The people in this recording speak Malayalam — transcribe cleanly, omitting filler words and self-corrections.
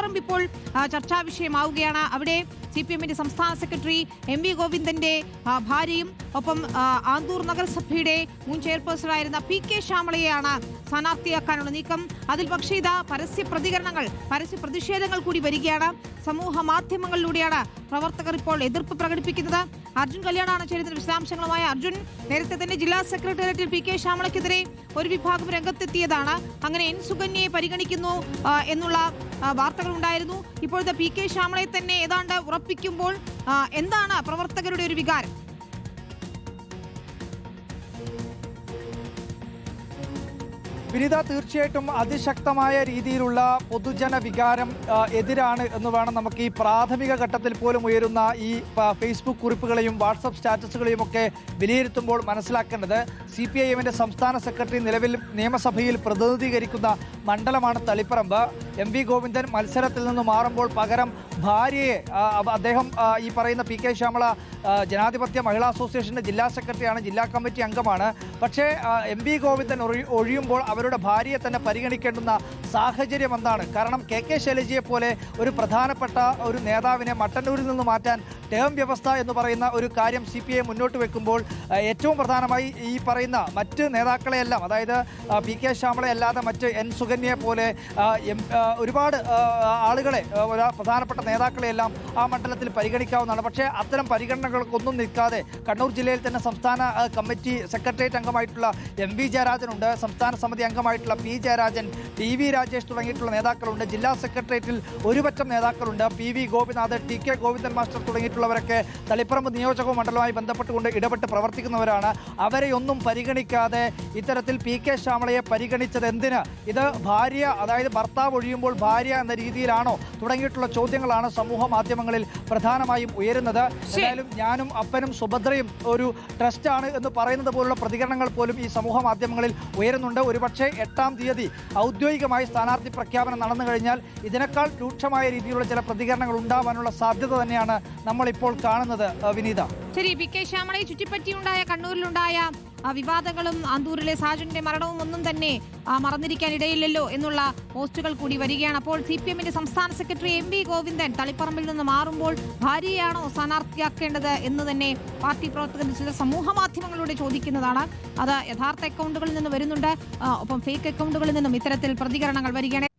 തളിപ്പറമ്പ് ഇപ്പോൾ ചർച്ചാ വിഷയമാവുകയാണ്. അവിടെ CPM-ന്റെ സംസ്ഥാന സെക്രട്ടറി MV ഗോവിന്ദന്റെ ഭാര്യയും ഒപ്പം ആന്തൂർ നഗരസഭയുടെ മുൻ ചെയർപേഴ്സണായിരുന്ന PK ശ്യാമളയെയാണ് സ്ഥാനാർത്ഥിയാക്കാനുള്ള നീക്കം. അതിൽ പക്ഷേ ഇതാ പരസ്യ പ്രതിഷേധങ്ങൾ കൂടി വരികയാണ്. സമൂഹ മാധ്യമങ്ങളിലൂടെയാണ് പ്രവർത്തകർ ഇപ്പോൾ എതിർപ്പ് പ്രകടിപ്പിക്കുന്നത്. അർജുൻ കല്യാണാണ് ചേരുന്ന വിശദാംശങ്ങളുമായി. അർജുൻ, നേരത്തെ തന്നെ ജില്ലാ സെക്രട്ടേറിയറ്റിൽ PK ശ്യാമളയ്ക്കെതിരെ ഒരു വിഭാഗം രംഗത്തെത്തിയതാണ്. അങ്ങനെ N സുകന്യയെ പരിഗണിക്കുന്നു എന്നുള്ള വാർത്തകൾ ഉണ്ടായിരുന്നു. ഇപ്പോഴത്തെ PK ശ്യാമളയെ തന്നെ ഏതാണ്ട് ഉറപ്പിക്കുമ്പോൾ എന്താണ് പ്രവർത്തകരുടെ ഒരു വികാരം? വിനിത, തീർച്ചയായിട്ടും അതിശക്തമായ രീതിയിലുള്ള പൊതുജന വികാരം എതിരാണ് എന്ന് വേണം നമുക്ക് ഈ പ്രാഥമിക ഘട്ടത്തിൽ പോലും ഉയരുന്ന ഈ ഫേസ്ബുക്ക് കുറിപ്പുകളെയും വാട്സപ്പ് സ്റ്റാറ്റസുകളെയും ഒക്കെ വിലയിരുത്തുമ്പോൾ മനസ്സിലാക്കേണ്ടത്. CPIM-ന്റെ സംസ്ഥാന സെക്രട്ടറി നിലവിൽ നിയമസഭയിൽ പ്രതിനിധീകരിക്കുന്ന മണ്ഡലമാണ് തളിപ്പറമ്പ്. MV ഗോവിന്ദൻ മത്സരത്തിൽ നിന്ന് മാറുമ്പോൾ പകരം ഭാര്യയെ അദ്ദേഹം ഈ പറയുന്ന PK ശ്യാമള ജനാധിപത്യ മഹിളാ അസോസിയേഷന്റെ ജില്ലാ സെക്രട്ടറിയാണ്, ജില്ലാ കമ്മിറ്റി അംഗമാണ്. പക്ഷേ MV ഗോവിന്ദൻ ഒഴിയുമ്പോൾ അവരുടെ ഭാര്യയെ തന്നെ പരിഗണിക്കേണ്ടുന്ന സാഹചര്യം എന്താണ്? കാരണം KK ശൈലജയെ പോലെ ഒരു പ്രധാനപ്പെട്ട ഒരു നേതാവിനെ മട്ടന്നൂരിൽ നിന്ന് മാറ്റാൻ ടേം വ്യവസ്ഥ എന്ന് പറയുന്ന ഒരു കാര്യം CPI മുന്നോട്ട് വെക്കുമ്പോൾ ഏറ്റവും പ്രധാനമായി ഈ പറയുന്ന മറ്റ് നേതാക്കളെയെല്ലാം, അതായത് PK ശ്യാമളയെ അല്ലാതെ മറ്റ് N സുകന്യയെ പോലെ ഒരുപാട് ആളുകളെ, പ്രധാനപ്പെട്ട നേതാക്കളെയെല്ലാം ആ മണ്ഡലത്തിൽ പരിഗണിക്കാവുന്നതാണ്. പക്ഷേ അത്തരം പരിഗണനകൾക്കൊന്നും നിൽക്കാതെ കണ്ണൂർ ജില്ലയിൽ തന്നെ സംസ്ഥാന കമ്മിറ്റി സെക്രട്ടേറിയറ്റ് അംഗമായിട്ടുള്ള MV ജയരാജനുണ്ട്, സംസ്ഥാന സമിതി അംഗമായിട്ടുള്ള P ജയരാജൻ, TV രാജേഷ് തുടങ്ങിയിട്ടുള്ള നേതാക്കളുണ്ട്. ജില്ലാ സെക്രട്ടേറിയറ്റിൽ ഒരുപറ്റം നേതാക്കളുണ്ട്. PV Gopinath, TK Govindan master തുടങ്ങിയിട്ടുള്ളവരൊക്കെ തളിപ്പറമ്പ് നിയോജക മണ്ഡലവുമായി ബന്ധപ്പെട്ടുകൊണ്ട് ഇടപെട്ട് പ്രവർത്തിക്കുന്നവരാണ്. അവരെയൊന്നും പരിഗണിക്കാതെ ഇത്തരത്തിൽ PK ശ്യാമളയെ പരിഗണിച്ചത് എന്തിന്? ഇത് ഭാര്യ, അതായത് ഭർത്താവ് ഒഴിയുമ്പോൾ ഭാര്യ എന്ന രീതിയിലാണോ തുടങ്ങിയിട്ടുള്ള ചോദ്യങ്ങളാണ് സമൂഹ മാധ്യമങ്ങളിൽ പ്രധാനമായും ഉയരുന്നത്. എന്തായാലും ഞാനും അപ്പനും സുഭദ്രയും ഒരു ട്രസ്റ്റാണ് എന്ന് പറയുന്നത് പോലുള്ള പ്രതികരണങ്ങൾ പോലും ഈ സമൂഹ മാധ്യമങ്ങളിൽ ഉയരുന്നുണ്ട്. ഒരുപക്ഷെ 8-ാം തീയതി ഔദ്യോഗികമായി സ്ഥാനാർത്ഥി പ്രഖ്യാപനം നടന്നു കഴിഞ്ഞാൽ ഇതിനേക്കാൾ രൂക്ഷമായ രീതിയിലുള്ള ചില പ്രതികരണങ്ങൾ ഉണ്ടാവാനുള്ള സാധ്യത തന്നെയാണ് നമ്മളിപ്പോൾ കാണുന്നത്. വിനീത, ശരി, PK ശ്യാമളയെ ചുറ്റിപ്പറ്റിയുണ്ടായ കണ്ണൂരിലുണ്ടായ വിവാദങ്ങളും ആന്തൂരിലെ സാജന്റെ മരണവും ഒന്നും തന്നെ മറന്നിരിക്കാൻ ഇടയില്ലല്ലോ എന്നുള്ള പോസ്റ്റുകൾ കൂടി വരികയാണ്. അപ്പോൾ CPM-ന്റെ സംസ്ഥാന സെക്രട്ടറി MV ഗോവിന്ദൻ തളിപ്പറമ്പിൽ നിന്ന് മാറുമ്പോൾ ഭാര്യയാണോ സ്ഥാനാർത്ഥിയാക്കേണ്ടത് എന്ന് തന്നെ പാർട്ടി പ്രവർത്തകർ ചില സമൂഹ മാധ്യമങ്ങളിലൂടെ ചോദിക്കുന്നതാണ്. അത് യഥാർത്ഥ അക്കൗണ്ടുകളിൽ നിന്ന് വരുന്നുണ്ട്, ഒപ്പം ഫേക്ക് അക്കൗണ്ടുകളിൽ നിന്നും ഇത്തരത്തിൽ പ്രതികരണങ്ങൾ വരികയാണ്.